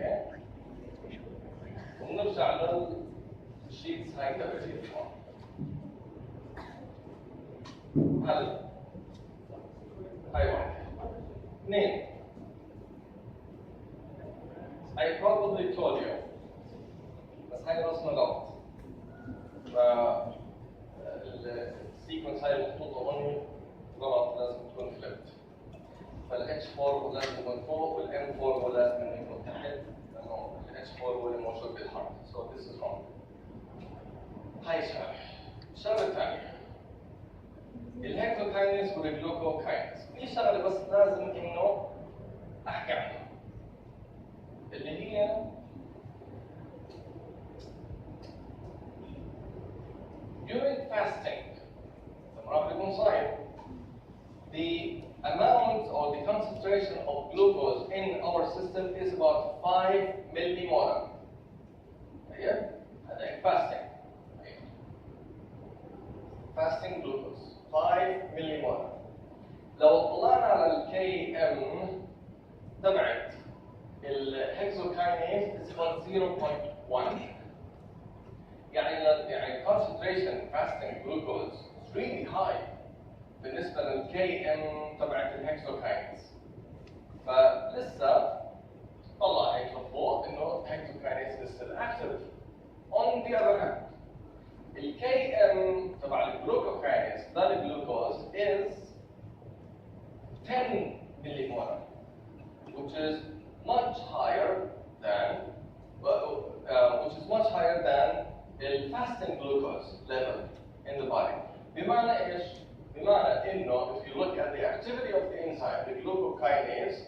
اوكي؟ ونرجع للشيتس هاي تبعتي. هلا هاي واحدة. اثنين. I probably told you بس هاي رسمة غلط. السيكونس هاي المحطوطة هون غلط، لازم تكون فليبت. فال H4 لازم يكون فوق والM4 هو لازم يكون تحت، لأنه ال H4 هو اللي موجود بالحرف. So this is wrong. هاي الشغلة الثانية الهيكسوكاينيز والجلوكوكاينيز. في شغلة بس لازم إنه أحكي عنها اللي هي during fasting. لما راح يكون صايم the amount or the concentration of glucose in our system is about 5 millimolar. هذا fasting. Fasting glucose 5 millimolar. لو طلعنا على الKM تبعت الهكسوكاينيز is about 0.1. يعني concentration fasting glucose is really high بالنسبة للKM تبعت الهكسوكاينيز. فلسه طلع هيك لفوق إنه الهكسوكاينيز is still active. On the other hand, الKM تبع الجلوكوكاينيز that glucose is 10 millimolar, which is much higher than the fasting glucose level in the body. بمعنى إيش؟ بمعنى إنه if you look at the activity of the enzyme, the glucokinase,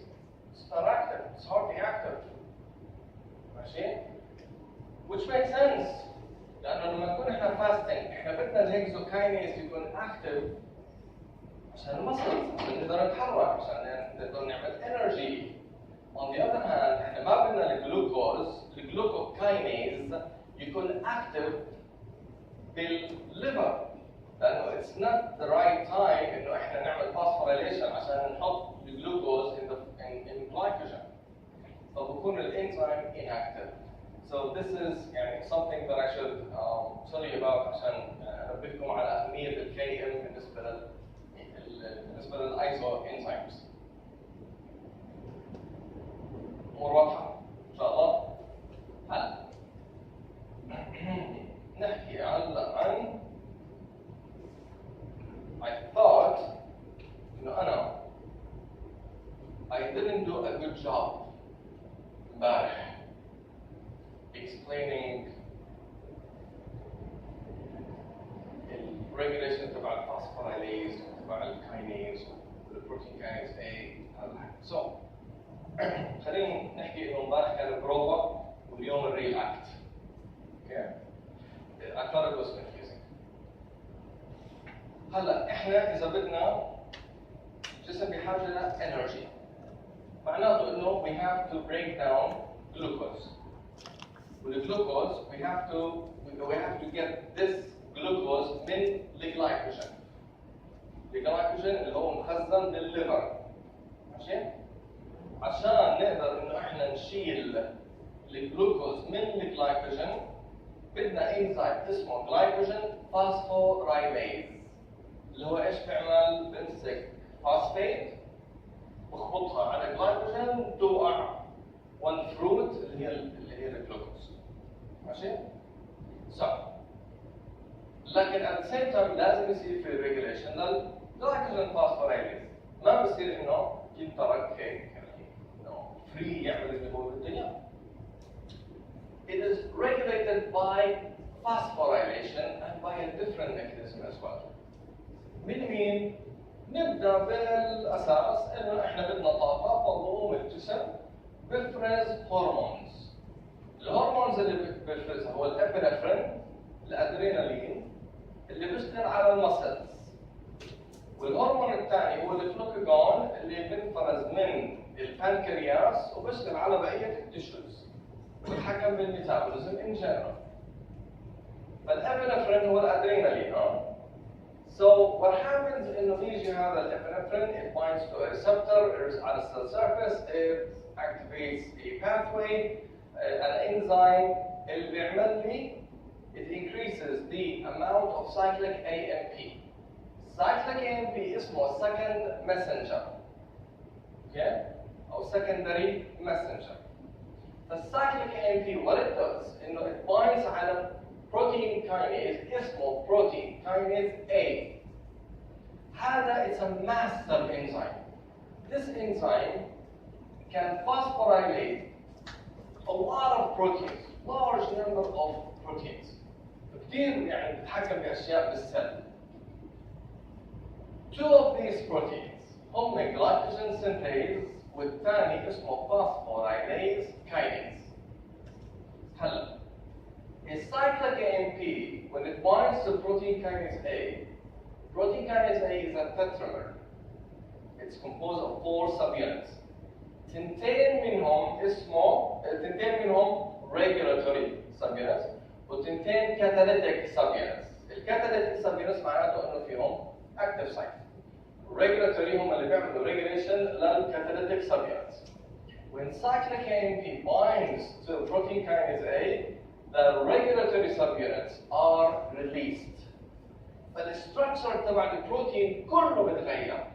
it's not active, it's hardly active. ماشي؟ Which makes sense. لأنه لما نكون إحنا fasting إحنا بدنا الهكسوكاينيز يكون active عشان المسلز، عشان نقدر نتحرك، عشان نقدر نعمل energy. On the other hand إحنا ما بدنا الجلوكوكاينيز يكون active بالليفر، لأنه it's not the right time إنه إحنا نعمل phosphorylation عشان نحط الجلوكوز in glycogen. فبكون الانزيم inactive. So this is something that I should tell you about عشان أنبهكم على أهمية الKM بالنسبة للأيزو enzymes. أمور واضحة إن شاء الله. هلا نحكي عن I thought إنه أنا I didn't do a good job امبارح explaining the regulation تبع الفوسفوريليز وتبع الكاينيز والبروتين كاينيز A. So خلينا نحكي إنه امبارح كان البروفا واليوم الريل أكت. Okay. I thought it was confusing. هلا احنا اذا بدنا الجسم بحاجه ل energy، معناته انه we have to break down glucose. والجلوكوز we have to get this glucose من الجلايكوجين. الجلايكوجين اللي هو مخزن بالليفر. ماشي؟ عشان نقدر انه احنا نشيل الجلوكوز من الجلايكوجين بدنا انزيم اسمه جلايكوجين فوسفورايليز، اللي هو ايش بيعمل؟ بمسك فوسفيت بخبطها على جلايكوجين توقع one fruit اللي هي الجلوكوز. ماشي؟ لكن at the same time لازم يصير في ريجوليشن للجلايكوجين فوسفورايليز. ما بصير انه يترك هيك انه فري يعمل اللي هو بده اياه. It is regulated by phosphorylation and by a different mechanism as well. من مين؟ نبدأ بالأساس إنه إحنا بدنا طاقة، فضوم الجسم بيفرز هرمونز. الهرمونز اللي بيفرزها هو الإبنفرين، الأدرينالين اللي بيشتغل على المسلز. والهرمون الثاني هو الجلوكاجون اللي بينفرز من البنكرياس وبيشتغل على بقية التشوز. بيتحكم بالميتابوليزم in general. فالإبنفرين هو الأدرينالين. So what happens إنه يجي هذا الإبنفرين it binds to a receptor على الcell surface, it activates a pathway, an enzyme اللي بيعمل لي it increases the amount of cyclic AMP. Cyclic AMP اسمه second messenger. Okay? Or secondary messenger. The cyclic AMP what it does إنه it binds على protein kinase اسمه protein kinase A. هذا is a master enzyme. This enzyme can phosphorylate a lot of proteins, large number of proteins. كثير يعني بتتحكم بأشياء بالسل. Two of these proteins هم glycogen synthase والثاني اسمه phosphorylase kinase. هلا a cyclic AMP when it binds to protein kinase A, protein kinase A is a tetramer. It's composed of 4 subunits. تنتين منهم regulatory subunits وتنتين catalytic subunits. الكاتاليتيك subunits معناته انه فيهم active site. Regulatory هم اللي بيعملوا regulation للcatalytic subunits. When cyclic AMP binds to protein kinase A, the regulatory subunits are released. فالستراكشر تبع البروتين كله بتغير.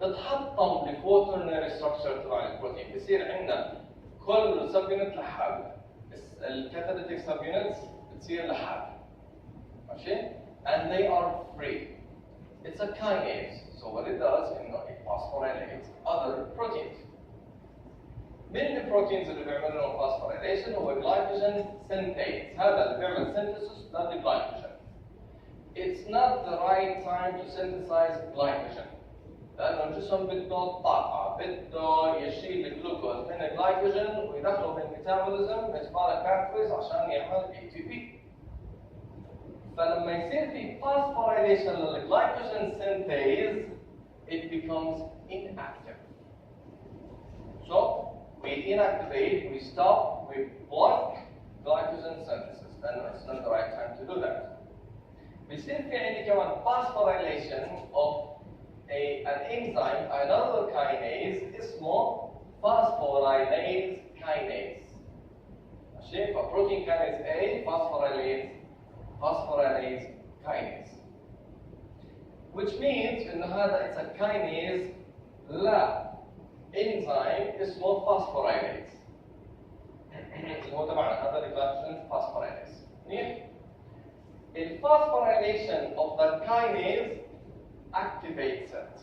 بتحطم الكوترنري ستراكشر تبع البروتين، بصير عندنا كل سبيونت لحالها. الكاتاليتيك سبيونتس بتصير لحالها. ماشي؟ And they are free. It's a kinase. So what it does إنه it phosphorylates other proteins. من البروتينز اللي بيعملوا لهم phosphorylation هو glycogen synthase. هذا اللي بيعمل synthesis للglycogen. It's not the right time to synthesize glycogen. لأنه الجسم بده طاقة، بده يشيل الجلوكوز من الجلايكوجين ويدخله بالميتابوليزم metabolic pathways عشان يعمل ATP. فلما يصير في phosphorylation للglycogen synthase, it becomes inactive. So we inactivate, we stop, we block glycogen synthesis. Then it's not the right time to do that. بيصير في عندي كمان phosphorylation of an enzyme, another kinase اسمه phosphorylase kinase. ماشي؟ فبروتين kinase A phosphorylase kinase. Which means إنه هذا it's a kinase لا enzyme اسمه phosphorylase. اللي هو طبعا هذا الجلايكوجين phosphorylase. منيح؟ الphosphorylation of the kinase activates it,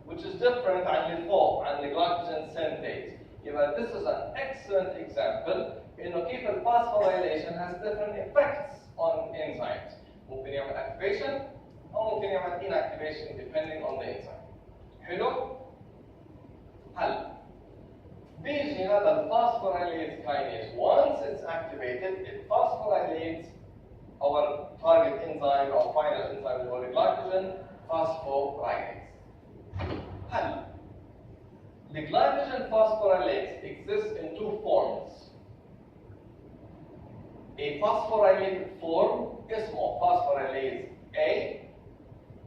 which is different عن اللي فوق عن the glycogen synthase. يبقى this is an excellent example إنه كيف phosphorylation has different effects on enzymes. ممكن يعمل activation أو ممكن يعمل inactivation depending on the enzyme. حلو؟ هلا بيجي هذا phosphorylase kinase once it's activated it phosphorylates our target enzyme or final enzyme اللي هو glycogen phosphorylase. هلا the glycogen phosphorylase exists in 2 forms. A phosphorylated form اسمه phosphorylase A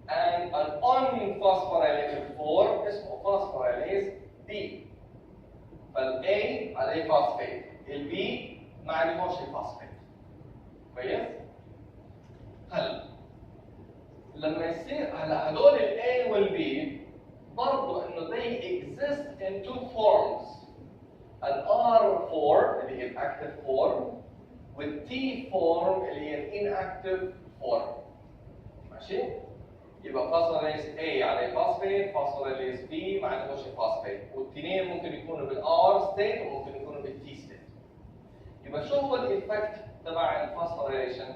and an unphosphorylated form اسمه phosphorylase B. فال A عليه phosphate، ال B ما عليهوش phosphate. كويس؟ هلا لما يصير هدول ال A وال B برضه انه they exist in 2 forms. an R form اللي هي الاكتف form وال T form اللي هي الانactive form. ماشي؟ يبقى phosphorylase A عليه phosphate، phosphorylase B ما عليهوش phosphate، والاثنين ممكن يكونوا بالR state وممكن يكونوا بالT state. يبقى شو هو الايفكت تبع الفوسفوريليشن؟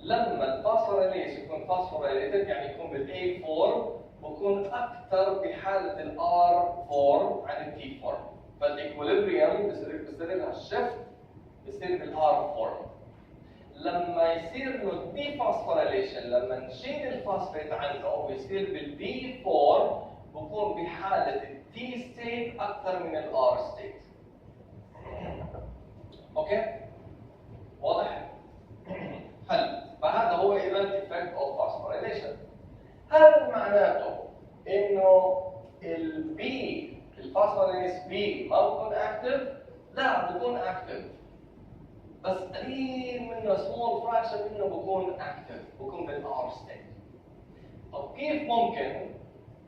لما الفوسفوريليز يكون فوسفوريليتد يعني يكون بالاي فورم بكون اكثر بحاله الار فورم عن التي فورم، فالايكوليبريم بصير لها الشيفت بصير بالار فورم. لما يصير له دي فوسفوريليشن لما نشيل الفوسفات عنه ويصير بالبي فورم بكون بحاله التي ستيت اكثر من الار ستيت. اوكي؟ واضح؟ هلا فهذا هو اذا effect of phosphorylation. هذا معناته انه البي الفوسفوريليز بي لا بكون اكتف، بس قليل منه سمول فراكشن منه بكون اكتف، بكون بالار ستيت. طب كيف ممكن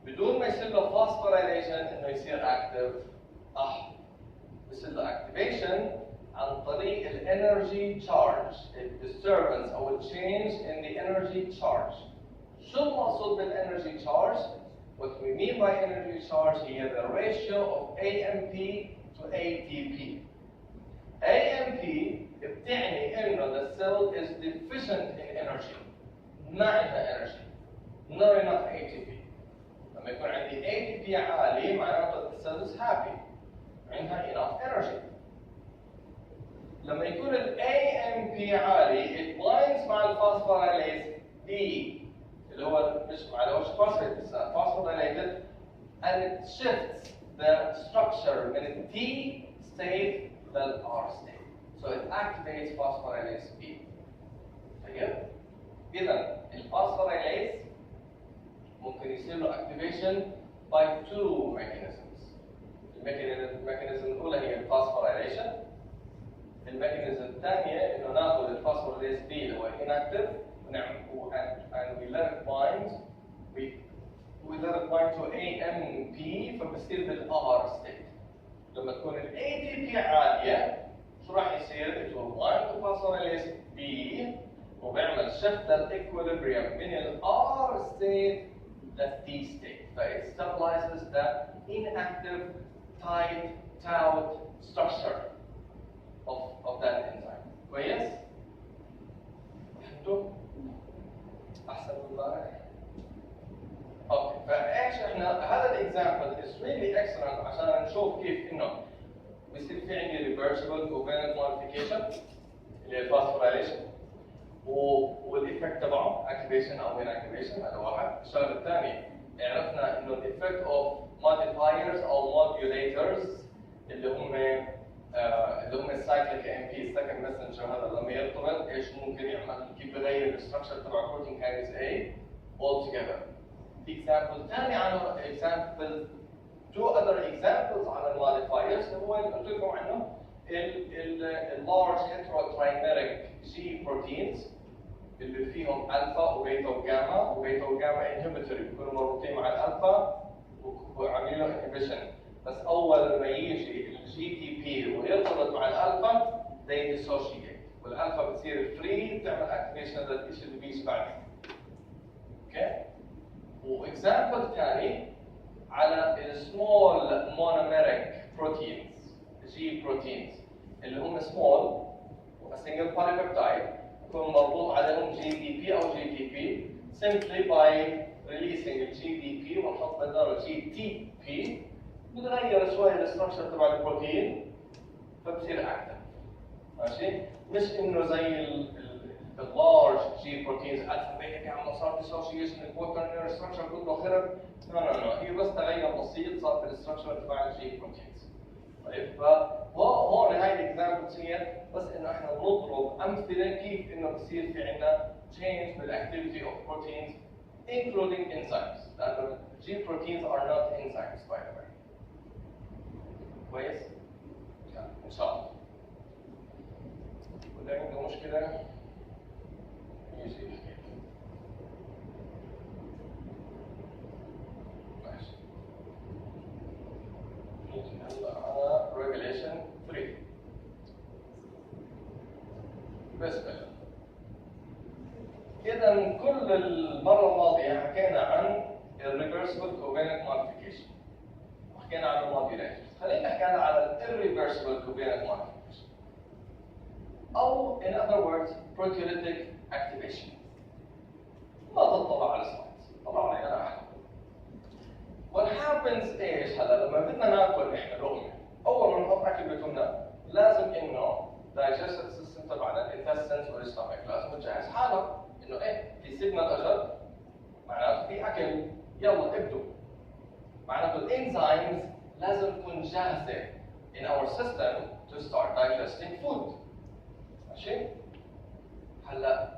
بدون ما يصير له فوسفوريليشن انه يصير اكتف؟ بصير له اكتيفيشن عن طريق الانرجي تشارج، الديستربنس او التشينج ان ذا انرجي تشارج. شو المقصود بالانرجي تشارج؟ What we mean by energy charge here the ratio of AMP to ATP. AMP بتعني انه the cell is deficient in energy. ما عندها energy. Not enough ATP. لما يكون عندي ATP عالي معناته the cell is happy. عندها enough energy. لما يكون ال AMP عالي it binds مع الفوسفوريليز D اللي هو مش على وش phosphorylated and it shifts the structure من ال T state لل R state. So it activates phosphorylase B. طيب؟ إذا الفوسفوريليز ممكن يصير له activation by two mechanisms. الميكانيزم الأولى هي الفوسفوريليشن. الميكانيزم الثانية إنه ناخذ الفوسفوريليز B اللي هو inactive and we let it bind to AMP فبصير بالR state. لما تكون ال ATP عالية شو راح يصير؟ It will bind to phosphorylase B وبيعمل shift للإكوليبريم من ال R state لل T state. فit stabilizes the inactive tight taut structure of that enzyme. كويس؟ فهمتوا؟ أحسن من امبارح؟ اوكي، فايش احنا هذا الاكزامبل is really excellent عشان نشوف كيف انه بيصير في عندي reversible covalent modification اللي هي الفوسفوريليشن والايفكت تبعه activation او inactivation. هذا واحد. الشغله الثانيه عرفنا انه الايفكت اوف modifiers او modulators اللي هم السايكليك ام بي السكند ماسنجر. هذا لما يرتبط ايش ممكن يعمل؟ كيف بغير الستراكشر تبع بروتين كاينيز A all together. example ثاني عن example two other examples على الموديفايرز هو اللي قلت لكم عنه اللارج heterotrimeric G proteins اللي فيهم الفا وبيتا وجاما. وبيتا وجاما انهبيتوري بيكونوا مربوطين مع الالفا وعاملين له انهبيشن، بس اول ما يجي الجي تي بي ويرتبط مع الالفا they dissociate والالفا بتصير فري تعمل اكتيفيشن للشيء اللي بيجي بعدين. اوكي؟ واكزامبل ثاني على السمول مونوميريك بروتينز جي بروتينز اللي هم سمول وسنجل بوليبيبتايد يكون مربوط عليهم جي دي بي او جي تي بي simply by releasing الجي دي بي ونحط بداله جي تي بي بتغير شويه الاستراكشر تبع البروتين فبصير اكتف. ماشي؟ مش انه زي اللارج جي بروتينز الفا بيتا كان صار ديسوشيشن الكوترنير ستراكشر كله خرب. نو هي بس تغير بسيط صار في الاستراكشر تبع الجي بروتينز. طيب فهون هاي الاكزامبلز هي بس انه احنا بنضرب امثله كيف انه بصير في عندنا change بالاكتيفيتي اوف بروتينز including enzymes. لانه G proteins are not enzymes by the way. كويس؟ ان شاء الله. واللي عنده مشكله يجي يحكي. ماشي. نيجي هلا على regulation 3. بسم الله. إذا كل المرة الماضية حكينا عن الريفرسبل covalent modification وحكينا عن الموديوليترز. خلينا نحكي على irreversible covalent modification أو in other words proteolytic activation. ما تطلع على السلايدز، طلع علي أنا أحد. What happens إيش هلا لما بدنا ناكل إحنا لقمة، أول ما نحط أكل بتمنا لازم إنه digestive system تبعنا الintestines والstomach لازم تجهز حالها. انه ايه في سيجنال اجل معناته في اكل يلا ابدوا. معناته الانزيمز لازم تكون جاهزه in our system to start digesting food. ماشي؟ هلا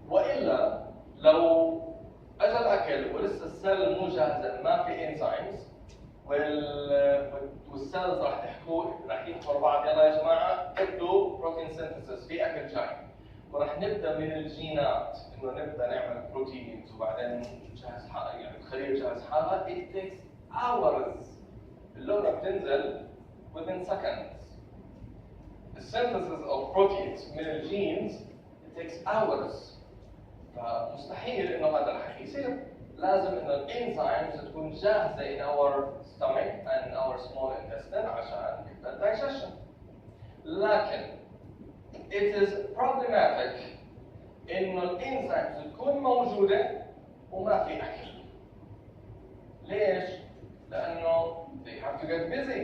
والا لو اجى الاكل ولسه السيل مو جاهزه ما في انزيمز والسيلز راح يحكوا بعض، يلا يا جماعه ابدوا بروتين سينثيسيس في اكل جاي، وراح نبدا من الجينات انه نبدا نعمل بروتينز وبعدين نجهز حالها، يعني الخليه تجهز حالها. It takes hours. اللغه بتنزل within seconds. The synthesis of proteins من الجينز it takes hours. فمستحيل انه هذا رح يصير. لازم انه الانزيمز تكون جاهزه in our stomach and our small intestine عشان يبدا digestion. لكن it is problematic انه الانزيمز تكون موجوده وما في اكل. ليش؟ لانه they have to get busy.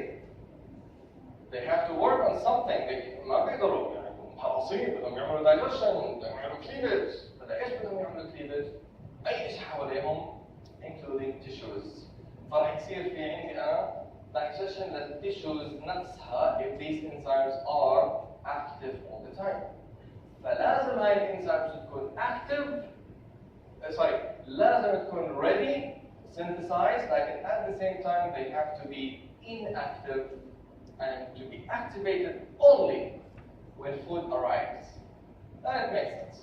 They have to work on something. ما بيقدروا يعني محرصين، بدهم يعملوا digestion، بدهم يعملوا cleavage. بدأ ايش بدهم يعملوا cleavage؟ اي شيء حواليهم including tissues. فراح يصير في عندي انا digestion للtissues نفسها if these enzymes are active all the time. فلازم هاي الانزيمز تكون active، لازم تكون ready synthesized، لكن at the same time they have to be inactive and to be activated only when food arrives. That makes sense.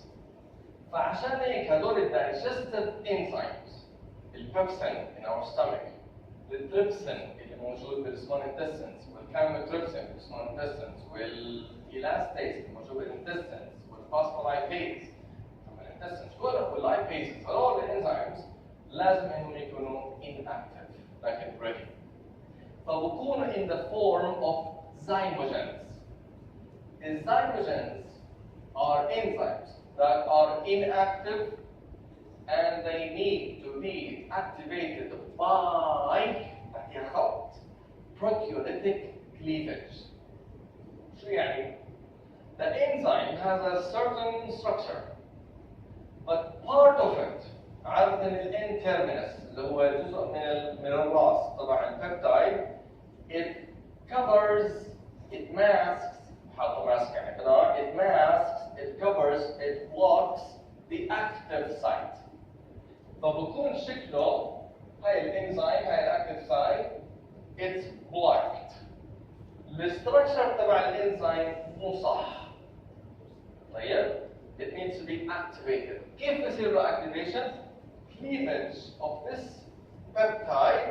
فعشان هيك هدول digestive enzymes، البيبسين in our stomach، التريبسين اللي موجود بالسمول intestines، والكايموتريبسين بالسمول intestines، والالاستيز اللي موجود بالintestines، والفوسفولايبيز بالintestines، واللايبيز، هدول الانزيمز لازم انهم يكونوا inactive لكن ready. فبكونوا in the form of zymogens. The zymogens are enzymes that are inactive and they need to be activated by proteolytic cleavage. شو يعني؟ The enzyme has a certain structure, but part of it عادة ال N-terminus اللي هو جزء من الراس تبع البيبتايد. It covers, it masks, حاطه ماسك يعني كده. It masks, it covers, it blocks the active site. فبكون شكله هاي الانزيم، هاي الاكتيف سايت it's blocked. الستركشر تبع الانزيم مو صح. طيب it needs to be activated. كيف بصير له activation؟ Cleavage of this peptide,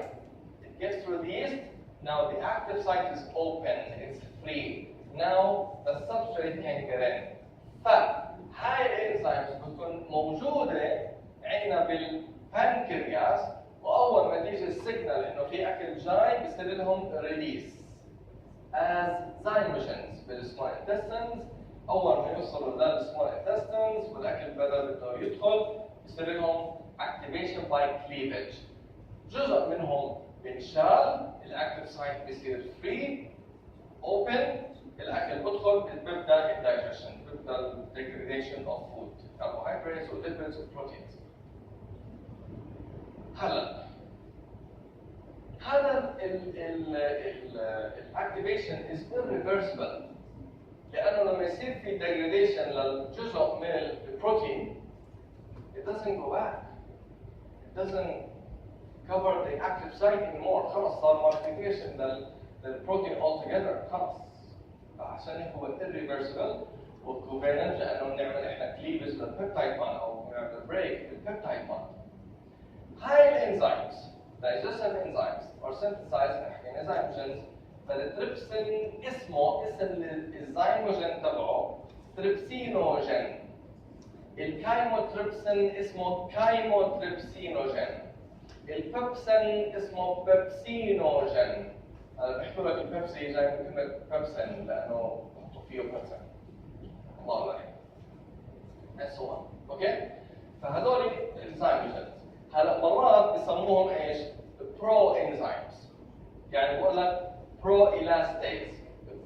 it gets released. Now the active site is open, it's free. Now the substrate can get in. فهاي الانزيمز بتكون موجوده عندنا بالبنكرياس، واول ما تيجي السيجنال انه في اكل جاي بصير لهم ريليس as zymogens بالسمول intestines. اول ما يوصلوا للسمول intestines والاكل بده يدخل بصير لهم activation by cleavage. جزء منهم بنشال، الاكتيف سايت بصير فري اوبن، الاكل بدخل بيبدا الدايجيشن، بيبدا الديجريديشن اوف فود كربوهيدراتس وليبيدز وبروتينز. هلا هذا الاكتيفيشن از irreversible، لانه لما يصير في degradation للجزء من البروتين it doesn't go back. It doesn't cover the active site anymore. خلاص صار modification للبروتين altogether. خلاص عشان هيك هو irreversible وcovalent، لانه بنعمل احنا cleavage للبيبتايد بوند او بنعمل بريك للبيبتايد بوند. هاي الانزيمز digestive enzymes are synthesized نحكي enzymogens. فالتريبسين اسم الزيموجين تبعه تريبسينوجين. الكايموتريبسين اسمه كايموتريبسينوجين. البيبسين اسمه بيبسينوجين. هلا بحكوا لك البيبسي جاي من كلمة بيبسين لأنه بحطوا فيه بيبسين. الله عليك. and so on. اوكي؟ فهذول الزيموجينز. هلا مرات بسموهم ايش؟ برو انزيمز. يعني بقول لك برو الاستيز،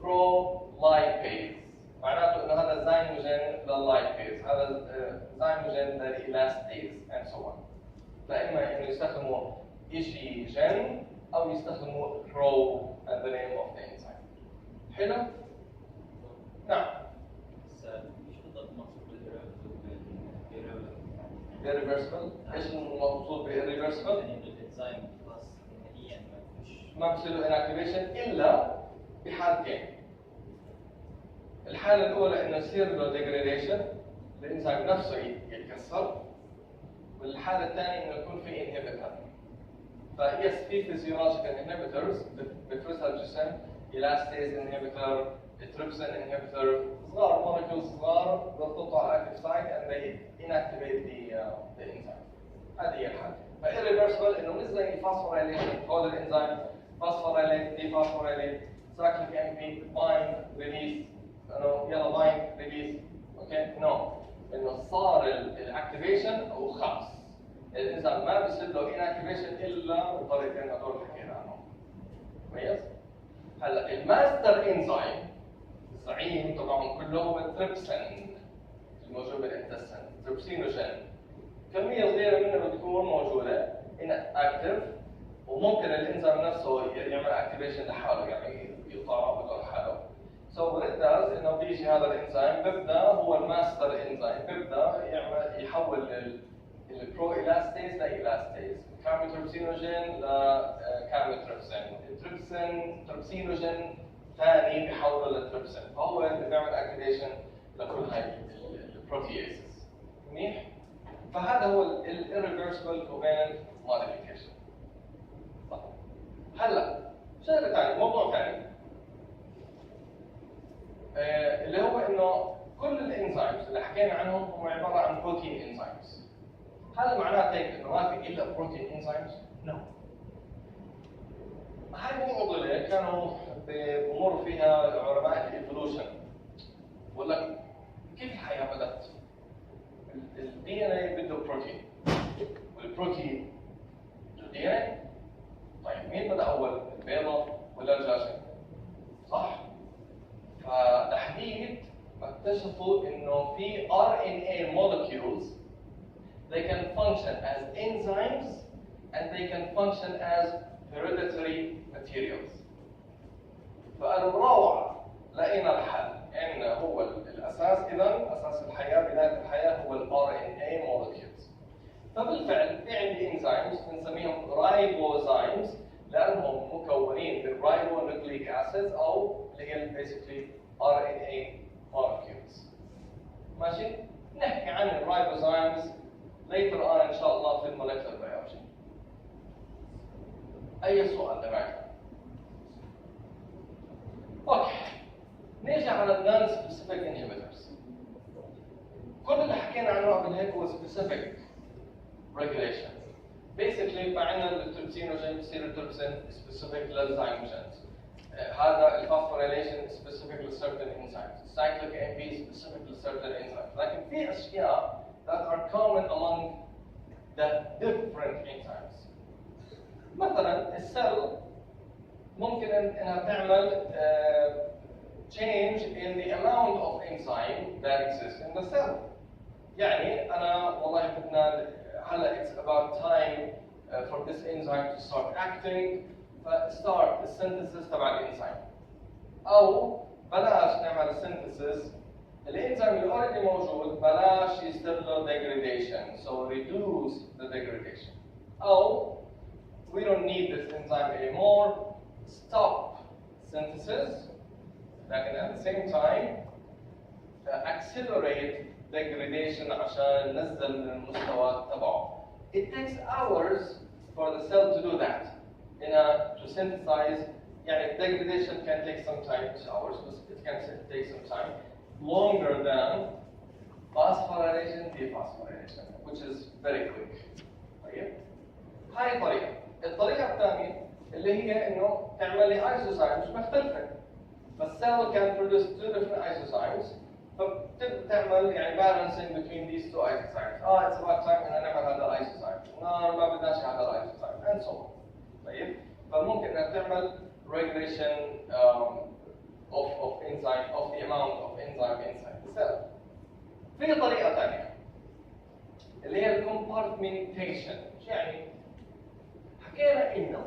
برو لايبيز. معناته انه هذا زيموجين لللايبيز، هذا زيموجين للالاستيز and so on. فإما إنه يستخدموا شيء جن أو يستخدموا برو and the name of the enzyme. حلو؟ نعم. ايش بالضبط مقصود irreversible؟ ايش المقصود بالirreversible؟ يعني الانزيم خلاص نهائيا ما فيش ما بصير له inactivation الا بحالتين. الحاله الاولى انه يصير له degradation، الانزيم نفسه يتكسر، والحاله الثانيه انه يكون في inhibitor. فيس في physiological inhibitors بفرزها الجسم، elastase inhibitor، trypsin inhibitor، صغار molecules صغار بيرتبطوا على active site and they inactivate the enzyme. هذه هي الحالة. فirreversible انه مثل زي الفوسفوريليشن، هذا الانزيم phosphorylate dephosphorylate cyclic AMP bind release، انه يلا bind release، اوكي؟ نو، انه صار الاكتيفيشن وخلص. الانزيم ما بيصير له inactivation الا بالطريقتين هذول اللي حكينا عنهم. كويس؟ هلا الماستر انزيم الزعيم تبعهم كله هو التريبسين الموجود بالانتستين، تريبسينوجين. كميه صغيره منه بتكون موجوده ان اكتف، وممكن الانزيم نفسه يعمل اكتيفيشن لحاله، يعني يقطع رابطه لحاله. سو what it does انه بيجي هذا الانزيم بيبدا هو الماستر انزيم بيبدا يعمل يحول البرو الاستيز لالاستيز، كاميتربسينوجين لكاميتربسين، تربسينوجين ثاني بيحوله للتربسين، فهو اللي بيعمل اكتيفيشن لكل هاي البروتياسز. منيح؟ فهذا هو الirreversible covalent modification. طيب هلا شغله ثانيه، موضوع ثاني اللي هو انه كل الانزيمز اللي حكينا عنهم هم عباره عن بروتين انزيمز. هل معناته هيك انه ما في الا بروتين انزيمز؟ نو. هاي المعضله كانوا بمر فيها علماء الايفولوشن، بقول لك كيف الحياه بدات؟ الدي ان اي بده بروتين، والبروتين الدي ان اي. طيب مين بدا اول؟ البيضه ولا الدجاجه؟ صح؟ فتحديد اكتشفوا انه في RNA molecules they can function as enzymes and they can function as hereditary materials. فقالوا روعة، لقينا الحل، ان هو الاساس، اذا اساس الحياة بداية الحياة هو RNA molecules. فبالفعل في عندي enzymes بنسميهم ribozymes لانهم مكونين من ribonucleic acids او اللي هي basically RNA molecules. ماشي؟ نحكي عن الرايبوزايمز later on ان شاء الله في المولكيولر بيولوجي. اي سؤال لبعد؟ اوكي. نيجي على النون سبيسيفيك انهبيتورز. كل اللي حكينا عنه قبل هيك هو سبيسيفيك ريجوليشن. بيسكلي فعندنا التربسينوجين بصير التربسين سبيسيفيك للزيموجينز. هذا الفوسفوريليشن سبيسيفيك لسيرتن انزيمز. السايكليك ام بي سبيسيفيك لسيرتن انزيمز. لكن في اشياء that are common among the different enzymes. مثلا السيل ممكن انها تعمل change in the amount of enzyme that exists in the cell. يعني انا والله بدنا هلا it's about time for this enzyme to start acting، فstart السينثيسيس تبع الانزيم، او بلاش نعمل السينثيسيس، الانزيم اللي اوريدي موجود بلاش يصير له degradation، so reduce the degradation، او we don't need this enzyme anymore، stop synthesis، لكن at the same time accelerate degradation عشان ننزل من المستوى تبعه. It takes hours for the cell to do that. To synthesize, يعني degradation can take some time, hours, but it can take some time, longer than phosphorylation, dephosphorylation, which is very quick. طيب؟ هاي طريقة. الطريقة الثانية اللي هي إنه تعمل لي isozymes مختلفة. فالcell can produce two different isozymes. فبتبدأ تعمل يعني balancing between these two isozymes. It's about time إن نعمل هذا isozyme. ما بدناش هذا isozyme, and so on. طيب؟ فممكن إنها تعمل regulation of enzyme, of the amount of enzyme inside the cell. في طريقة ثانية اللي هي compartmentation. يعني حكينا إنه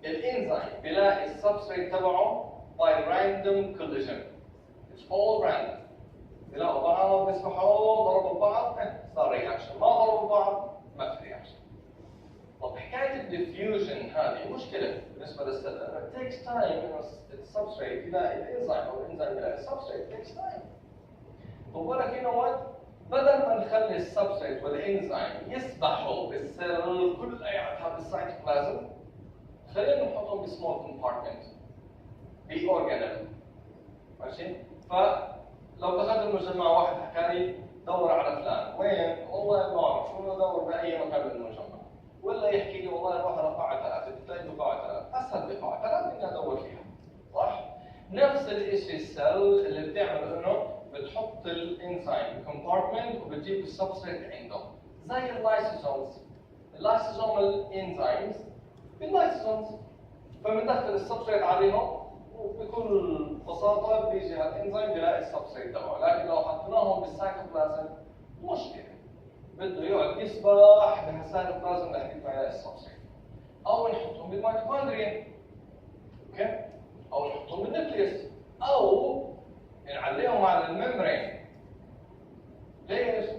الانزيم بيلاقي السبستريت تبعه by random collision. It's all random. بيلاقوا بعض بيسمحوا ضربوا بعض صار رياكشن، ما ضربوا بعض ما في رياكشن. طب حكايه الديفيوجن هذه مشكله بالنسبه للسيل لانه it takes time انه السبستريت يلاقي الانزيم او الانزيم يلاقي السبستريت takes time. طب ولك you know what؟ بدل ما نخلي السبستريت والانزيم يسبحوا بالسيل كلياتها بالسيتوبلازم خلينا نحطهم بسمول كومبارتمنت باورجانيل ماشي؟ فلو دخلت المجمع واحد حكى لي دور على فلان وين؟ والله ما اعرف شو ادور باي مكان بالمجمع ولا يحكي لي والله روح على قاعه ثلاثه بتلاقي بقاعه ثلاثه اسهل بقاعه ثلاثه اني ادور فيها صح؟ نفس الشيء السيل اللي بتعمل انه بتحط الانزيم بكومبارتمنت وبتجيب السبستريت عنده زي اللايسوزومز اللايسوزومال انزيمز باللايسوزومز فبندخل السبستريت عليهم وبكل بساطه بيجي الانزيم بيلاقي السبستريت تبعه لكن لو حطيناهم بالسيتوبلازم مشكله بده يقعد يسبح بهالسيتوبلازم لحد ما يلاقي السبستريت او نحطهم بالميتوكوندريا اوكي او نحطهم بالنيوكليوس او نعلقهم على الممبرين. ليش؟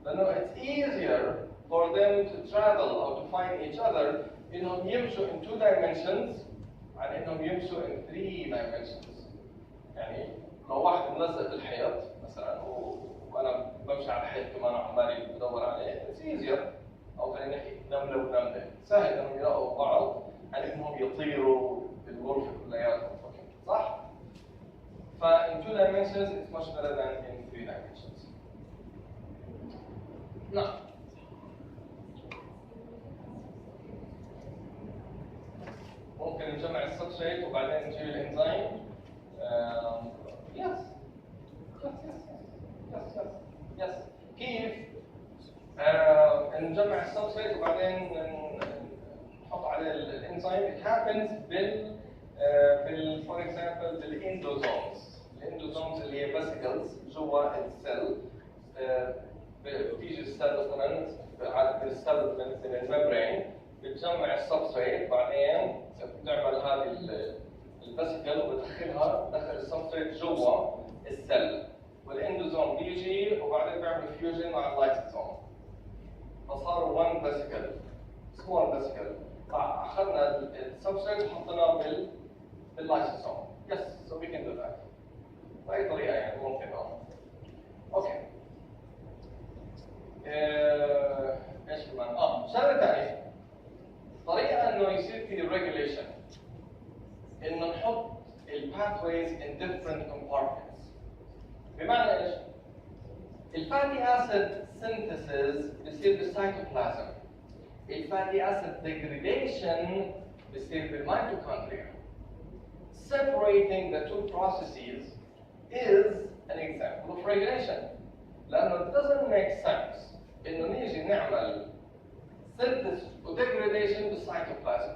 لانه it's easier for them to travel or to find each other انهم يمشوا in 2 dimensions عن انهم يمشوا in 3 dimensions. يعني لو واحد ملزق بالحيط مثلا وانا بمشي على الحيط كمان عمالي بدور عليه it's easier او خلينا نحكي نمله ونمله سهل انهم يلاقوا بعض عن انهم يطيروا بالغرفه كلياتهم صح؟ ف in 2 dimensions it's much better than in 3 dimensions. نعم. ممكن نجمع السبستريت وبعدين نجيب الانزيم. يس. كيف؟ نجمع السبستريت وبعدين نحط عليه الانزيم. It happens for example بالاندوزومز. الاندوزومز اللي هي فاسيكلز جوا السيل بتيجي السيل مثلا على السيل من الممبرين بتجمع السبستريت بعدين بتعمل هذه الفاسيكل وبتدخلها بدخل السبستريت جوا السيل والاندوزوم بيجي وبعدين بيعمل فيوجن مع اللايسوزوم فصاروا 1 فاسيكل سمول فاسيكل فاخذنا السبستريت وحطيناه باللايسوزوم. يس سو وي كان دو ذات باي طريقه يعني ممكن اوكي. ايش كمان؟ شغله ثانيه طريقه انه يصير في ريجوليشن انه نحط الباثويز in different compartments. بمعنى ايش؟ الفاتي اسيد سينثيسيس بيصير بالسيتوبلازم. الفاتي اسيد ديجريديشن بيصير بالميتوكوندريا. Separating the two processes is an example of regulation. لأنه it doesn't make sense إنه نيجي نعمل synthesis و degradation بالسيتوبلازم.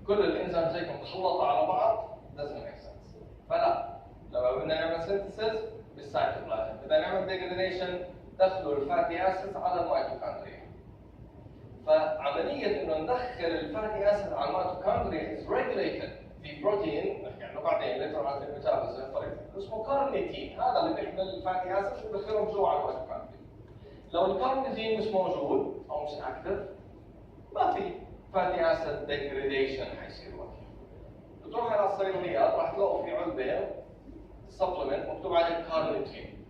كل الإنزيم زيكم مخلطة على بعض doesn't make sense. فلا لو بدنا نعمل synthesis بالسيتوبلازم، بدنا نعمل degradation دخلوا الفاتي أسيد على الميتوكوندريا. فعملية إنه ندخل الفاتي أسيد على الميتوكوندريا is regulated. في بروتين نحكي عنه بعدين ليتر عن الميتابوليزم اسمه كارنيتين هذا اللي بيحمل الفاتي اسيد وبيدخلهم جوا على الميتوكوندريا. لو الكارنيتين مش موجود او مش اكتف ما في فاتي اسيد ديجريديشن حيصير وقتها. بتروح على الصيدليات راح تلاقوا في علبه سبلمنت مكتوب عليه كارنيتين.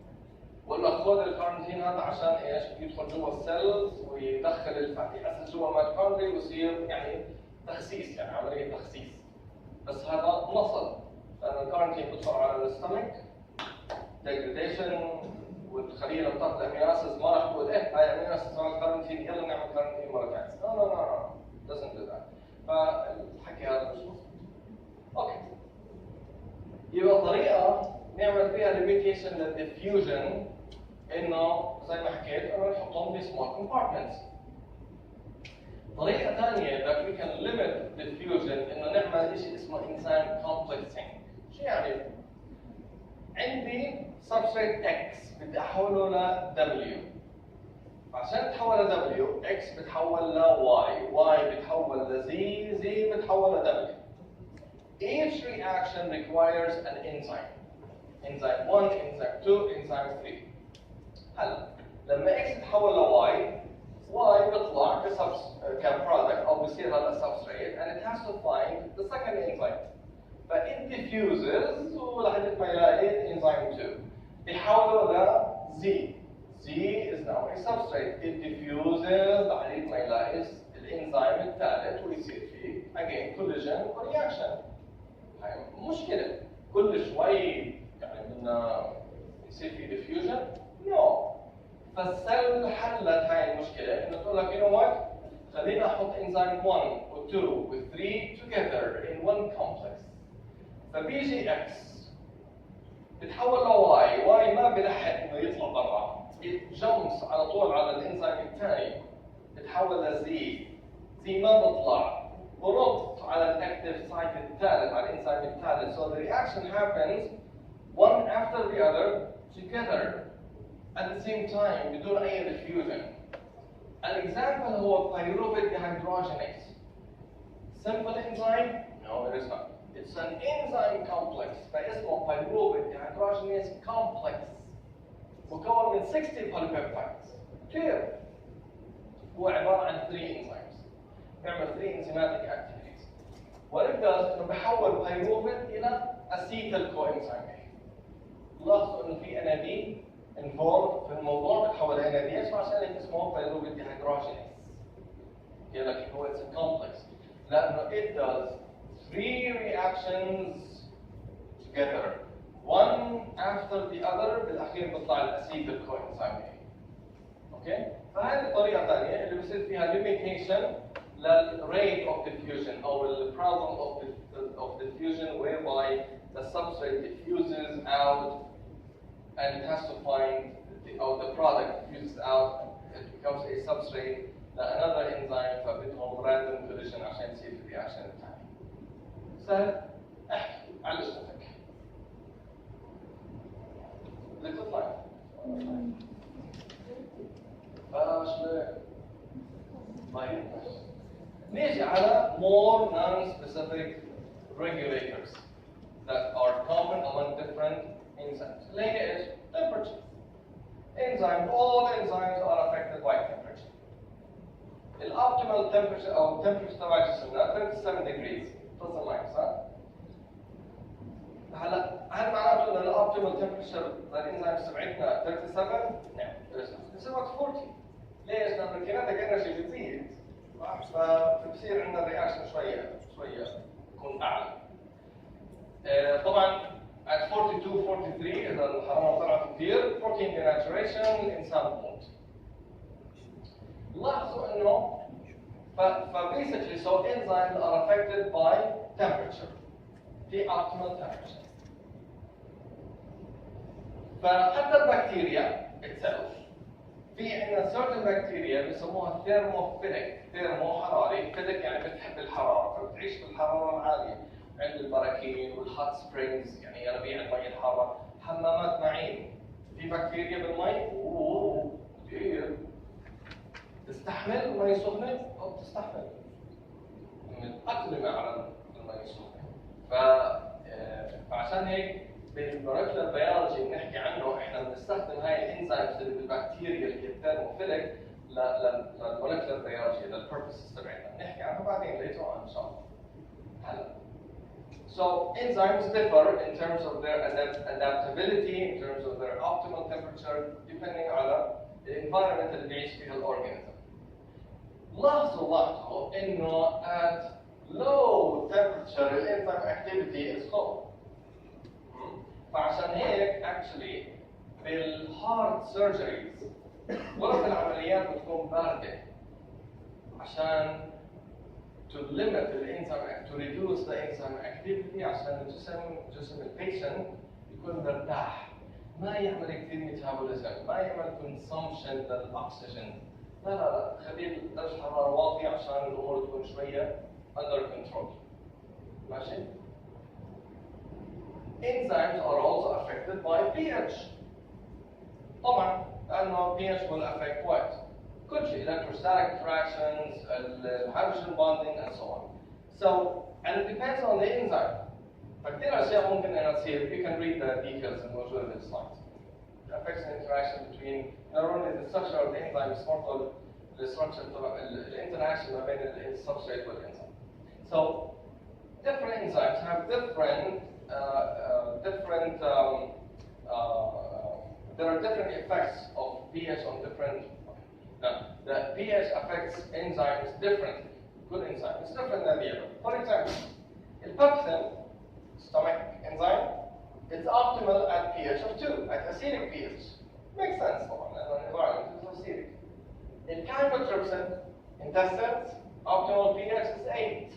بقول لك خذ الكارنيتين هذا عشان ايش؟ يدخل جوا السيلز ويدخل الفاتي اسيد جوا الميتوكوندريا ويصير يعني تخسيس يعني عمليه تخسيس. بس هذا نصل لأن الكارنتين بيدخل على الستمك ديجريديشن والخلية لما تاخذ امينو اسيدز ما راح تقول هاي امينو اسيدز مع الكارنتين يلا نعمل كارنتين مرة ثانية. لا doesn't do that. فالحكي هذا مش مظبوط. اوكي. يبقى طريقة نعمل فيها ليميتيشن للديفيوجن انه زي ما حكيت انه نحطهم بسمول كومبارتمنتس. طريقة ثانية that we can limit diffusion إنه نعمل شيء اسمه enzyme complexing. شو يعني؟ عندي substrate X بدي أحوله ل W. عشان تحول ل W، X بتحول ل Y، Y بتحول ل Z، Z بتحول ل W. Each reaction requires an enzyme. Enzyme 1, enzyme 2, enzyme 3. هلا لما X تحول ل Y Y بيطلع كبرودكت او بصير هذا substrate and it has to find the second enzyme. فit diffuses ولحد ما يلاقي enzyme 2. بيحولوا ل Z. Z is now a substrate. It diffuses لحد ما يلاقي الانزيم الثالث ويصير فيه again collision reaction. هاي مشكلة. كل شوي يعني بدنا يصير في diffusion؟ No. فالسيل حلت هاي المشكلة إنه تقول لك you know what؟ خلينا أحط enzyme 1 و 2 و 3 together in one complex. فبيجي X بتحول ل Y، Y ما بيلحق إنه يطلع برا. It jumps على طول على الانزيم الثاني بتحول ل Z. Z ما بطلع. برد على الاكتيف سايت الثالث على الانزيم الثالث. So the reaction happens one after the other together. At the same time, بدون أي diffusion. An example هو pyruvic dehydrogenase. Simple enzyme? No, it is not. It's an enzyme complex. فاسمه pyruvic dehydrogenase complex. مكون من 60 polypeptides. كيف؟ هو عبارة عن 3 enzymes. بيعمل 3 enzymatic activities. What it does إنه بيحول pyruvic إلى acetyl coenzyme. لاحظوا إنه في NAD involved في الموضوع بتحول NADH عشان هيك اسمه pyruvic dehydrogenase. يقول لك هو it's a complex لأنه it does 3 reactions together one after the other بالأخير بيطلع الأسيتيل coenzyme. اوكي؟ فهذه الطريقة الثانية اللي بصير فيها limitation للrate of diffusion أو the problem of diffusion whereby the substrate diffuses out and it has to find the product diffuses out, it becomes a substrate لanother enzyme فبدهم random collision عشان يصير في الرياكشن الثاني. سهل؟ احكي على اسمك. بدك تطلع. فاشلة. طيب. نيجي على more non-specific regulators that are common among different enzymes. اللي هي ايش؟ temperature. Enzymes, all enzymes are affected by temperature. The optimal temperature أو temperature تبع جسمنا 37 degrees. تصل معي صح؟ هل معناته إن الoptimal temperature للإنزيم تبعتنا 37؟ نعم. It's about 40. ليش؟ لأن الكينيتيك انرجي بتزيد. فبصير عندنا الرياكشن شوية يكون أعلى. طبعا at 42, 43 إذا الحرارة طلعت كثير protein denaturation الإنسان بموت. لاحظوا إنه basically so enzymes are affected by temperature. في optimal temperature. فحتى البكتيريا itself في عندنا certain bacteria بيسموها thermophilic. ثيرمو حراري، philic يعني بتحب الحرارة فبتعيش بالحرارة العالية. عند البراكين والهات سبرينجز يعني ينابيع المي الحارة، حمامات معين في بكتيريا بالمي كثير تستحمل المي السخنة أو بتستحمل متأقلمة على المي السخنة. فعشان هيك بالمولكيولر بيولوجي بنحكي عنه احنا بنستخدم هاي الانزيمز اللي بالبكتيريا اللي هي الثيرموفيليك للمولكيولر بيولوجي للبيربسز تبعنا بنحكي عنها بعدين later on ان شاء الله. هلا So enzymes differ in terms of their adaptability, in terms of their optimal temperature, depending على الانفايرمنت اللي بيعيش فيها الاورجانيزم. لاحظوا انه at low temperature الانزيم activity is low. فعشان هيك actually بالهارت سيرجريز غرف العمليات بتكون باردة عشان to limit the enzyme, to reduce the enzyme activity عشان جسم البيشنت يكون مرتاح ما يعمل كثير ميتابوليزم ما يعمل consumption للأكسجين لا خلي درجة الحرارة واطية عشان الأمور تكون شوية under control. ماشي؟ Enzymes are also affected by pH. طبعا لأنه pH will affect what? كل شيء electrostatic interactions, hydrogen bonding and so on. So, and it depends on the enzyme. فكثير أشياء ممكن أنها تصير. You can read the details الموجودة في السلايدز. It affects the interaction between not only the structure of the enzyme, it's more called الستراكشر تبع الانتراكشن ما بين السبستريت والانزيم. So different enzymes have there are different effects of pH on different. The pH affects enzymes differently. Good enzyme, it's different than the other. For example, the pepsin, stomach enzyme, it's optimal at pH of 2, at acidic pH. Makes sense طبعا لأن الانفايرمنت is acidic. The chymotrypsin, intestines, optimal pH is 8.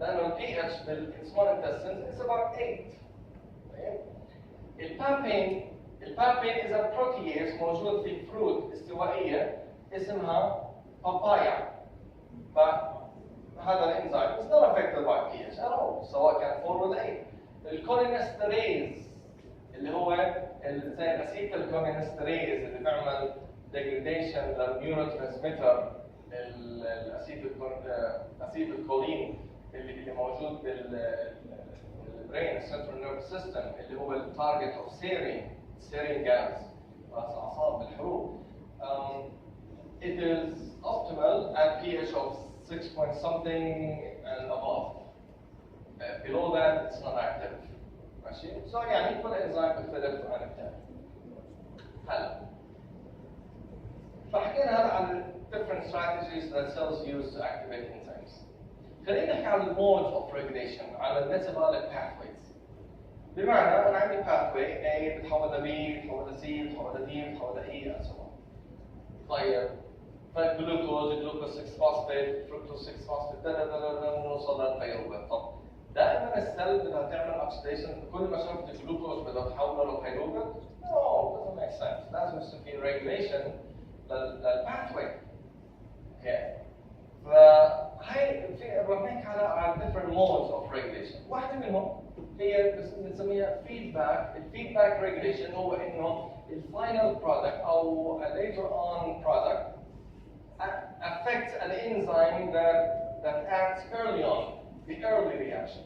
لأنه pH بالsmall intestines is about 8. البابين is a protease موجود في فروت استوائية اسمها بابايا. فهذا الانزيم is not affected by pH at all سواء كان 4 ولا 8. الكولينستريز اللي هو زي الاسيتال كولينستريز اللي بيعمل degradation للنيوروترانسميتر الاسيتال كولين اللي موجود بالبرين السنترال نيرفس سيستم اللي هو التارجت اوف سيرين جاز اعصاب بالحروق. It is optimal at pH of 6 point something and above. Below that, it's not active. ماشي؟ So يعني كل انزيم بيختلف عن الثاني. هلا فحكينا هلا عن different strategies that cells use to activate enzymes. خلينا نحكي عن modes of regulation على metabolic pathways. بمعنى انا عندي pathway A بتحول ل B بتحول ل C بتحول ل D بتحول ل E and so on. طيب فالجلوكوز 6 فوسفات فركتوز 6 فوسفات نوصل للبيروبيت. طب دائما السيل بدها تعمل اوكسيديشن كل ما شافت الجلوكوز بدها تحوله لبيروبيت؟ No, doesn't make sense. لازم يصير في regulation للباثوي. اوكي. فهي في بنحكي على different modes of regulation. واحدة منهم هي بنسميها feedback. الفيدباك regulation هو انه الفاينل برودكت او later on product affects an enzyme that acts early on, the early reaction.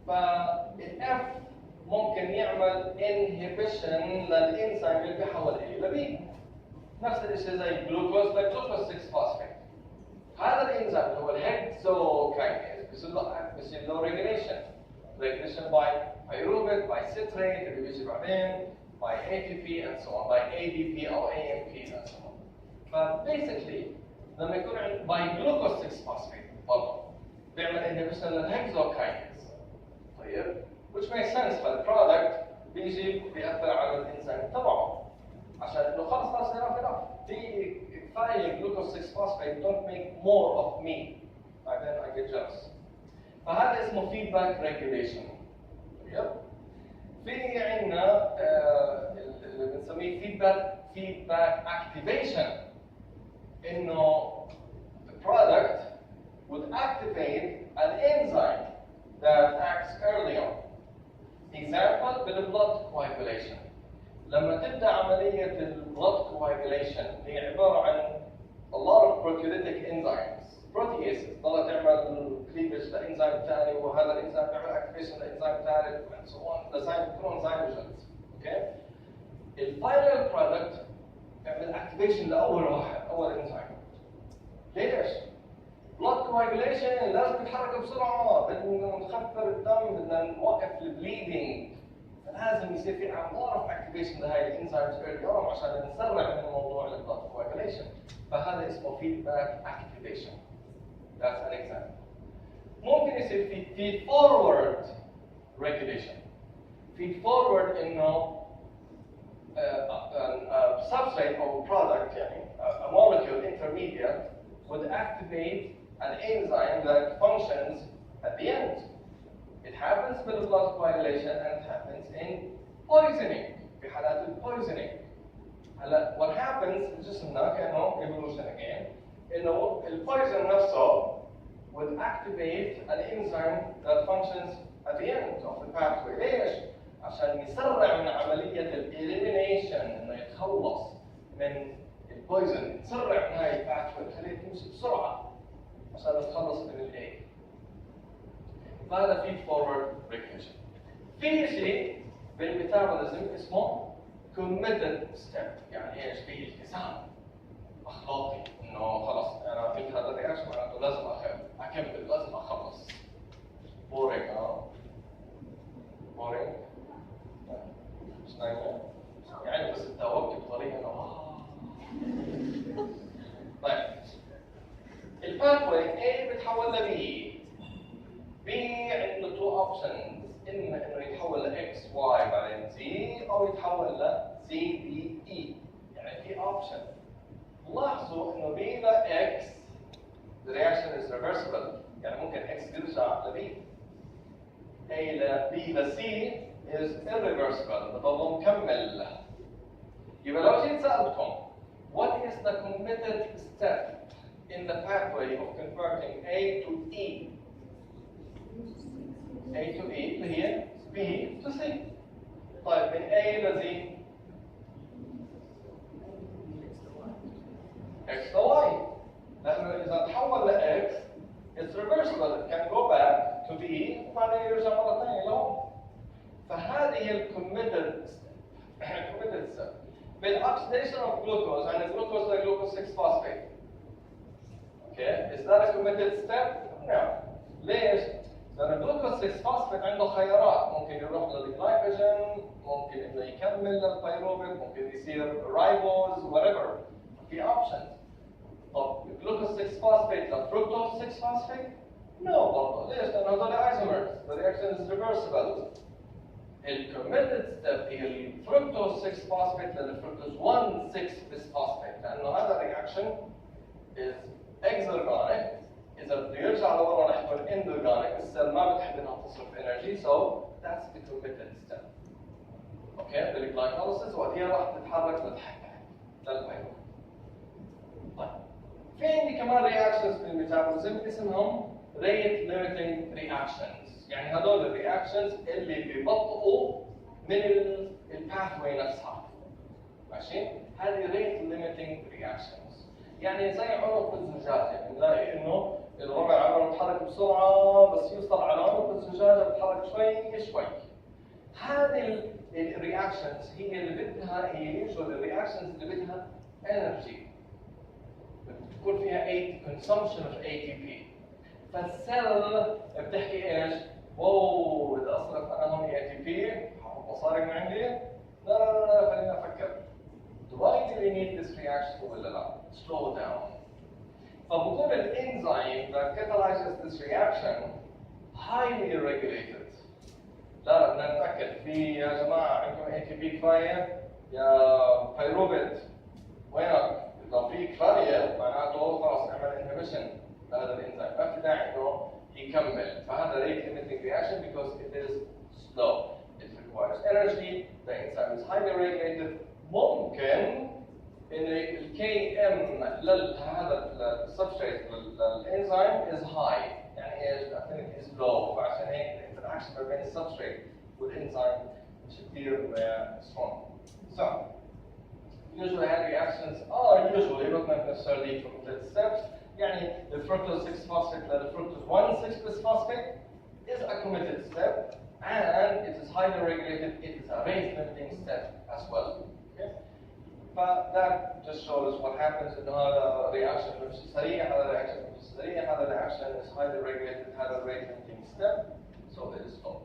فالF ممكن يعمل inhibition للإنزيم اللي بيحول A ل B. نفس الشيء زي الجلوكوز لجلوكوز 6 فوسفات. هذا الإنزيم اللي هو الهكسوكاينيز بيصير له regulation by pyruvate, by citrate اللي بيجي بعدين, by ATP and so on, by ADP أو AMP and so on. فبيسكلي لما يكون by glucose 6 phosphate برضه بيعمل inhibition للهكسوكاينيز. طيب which makes sense فالبرودكت بيجي بيأثر على الانزيم تبعه عشان انه خلص enough في كفايه glucose 6 phosphate don't make more of me بعدين I get jealous. فهذا اسمه feedback regulation. طيب في عندنا اللي بنسميه feedback activation انه the product would activate an enzyme that acts early on. Example بالblood coagulation. لما تبدا عمليه البلود coagulation هي عباره عن a lot of proteolytic enzymes proteases ضلت تعمل cleavage لانزيم ثاني وهذا الانزيم بيعمل activation لانزيم ثالث and so on. الانزيم بيكونوا zymogens. اوكي؟ الفاينل برودكت بيعمل activation لاول واحد اول انزيم. ليش؟ blood coagulation لازم يتحرك بسرعه بدنا نخفر الدم بدنا نوقف البليدنج فلازم يصير في lot of activation لهي الانزيمز early on عشان نسرع من الموضوع البلد coagulation. فهذا اسمه feedback activation. That's an example. ممكن يصير في feed forward regulation. feed forward انه substrate or product يعني a molecule intermediate would activate an enzyme that functions at the end. It happens with blood coagulation and it happens in poisoning. في حالات poisoning. هلا what happens جسمنا كأنه evolution again إنه الpoison نفسه would activate an enzyme that functions at the end of the pathway. ليش؟ عشان يسرع من عملية elimination إنه يتخلص من البويزن يسرع من هاي الباثوي يخليه تمشي بسرعة عشان نتخلص من الاي. فهذا feed forward regulation. في شيء بالميتابوليزم اسمه committed step يعني ايش؟ في التزام. اخلاقي انه خلص انا عملت هذا الرياكشن معناته لازم اكمل لازم اخلص. بورينج بورينج مش نايمة يعني بس تداومت بطريقه انه طيب الباثوي A بتحول ل B. B عنده تو اوبشنز، اما انه يتحول ل X Y بعدين Z او يتحول ل C D E. يعني في اوبشن. لاحظوا انه B ل X the reaction is reversible، يعني ممكن X يرجع ل B. A ل B ل C is irreversible، بضل مكمل. يبقى لو جيت سألتكم what is the committed step in the pathway of converting A to E? A to E اللي هي B to C. طيب من A ل Z X to Y. لأنه إذا تحول ل X it's reversible، it can go back to B وبعدين يرجع مرة ثانية لهون. فهذه هي الكوميتد ستيب. بالاكسديشن اوف جلوكوز عن الجلوكوز لجلوكوز 6 فوسفيت. اوكي، is that a committed step؟ No. ليش؟ لأن الجلوكوز 6 فوسفيت عنده خيارات، ممكن يروح للجلايكوجين، ممكن انه يكمل للبيروفيت، ممكن يصير رايبوز whatever. في اوبشنز. طب الجلوكوز 6 فوسفيت لفركتوز 6 فوسفيت؟ No برضه، ليش؟ لأن هذول ايزومرز، the reaction is reversible. الكوميتد ستيب هي الفركتوز 6 فوسفيت للفركتوز 1 6 بسفوسفيت، لانه هذا الرياكشن از اكزرجونيك. اذا بده يرجع لورا رح يكون اندرجونيك، السيل ما بتحب انها تصرف انرجي، سو ذاتس ذا كوميتد ستيب. اوكي، بالجلايكوليسيس وهي راح تتحرك للبيروفيت. طيب في عندي كمان رياكشنز بالميتابوليزم اسمهم ريت ليميتنج رياكشنز. يعني هذول الرياكشنز اللي بيبطئوا من الباثوي نفسها. ماشي؟ هذه ريت ليميتنج رياكشنز. يعني زي عنق الزجاجه، بنلاقي انه الربع عمره بيتحرك بسرعه بس يوصل على عنق الزجاجه بيتحرك شوي شوي. هذه الرياكشنز هي اللي بدها، هي يوجوال الرياكشنز اللي بدها انرجي. بتكون فيها consumption of ATP. فالسيل بتحكي ايش؟ واو بدي اصرف انا هون ATP، حاخذ مصاري من عندي؟ لا خلينا افكر. Do I really need this reaction ولا لا؟ Slow down. فبكون الانزيم that catalyzes this reaction highly regulated. لا بدنا نتاكد في يا جماعه عندكم ATP كفايه؟ يا بيروفيت وينك؟ اذا في كفايه معناته خلاص اعمل انهبيشن لهذا الانزيم، ما في داعي انه يكمل. فهذا rate limiting reaction because it is slow. It requires energy. The enzyme is highly regulated. ممكن ان ال Km لهذا السبستريت للانزيم is high، يعني ايش؟ affinity is low، فعشان هيك الانتراكشن ما بين السبستريت والانزيم مش كثير strong. So usually had reactions are usually not necessarily committed steps. يعني الفركتوز 6 فوسفيت للفركتوز 1 6 bisphosphate is a committed step and it is highly regulated. It is a rate limiting step as well. Okay? But that just shows what happens in هذا reaction مش سريع، هذا reaction مش سريع، هذا reaction is highly regulated, هذا rate limiting step, so it is slow.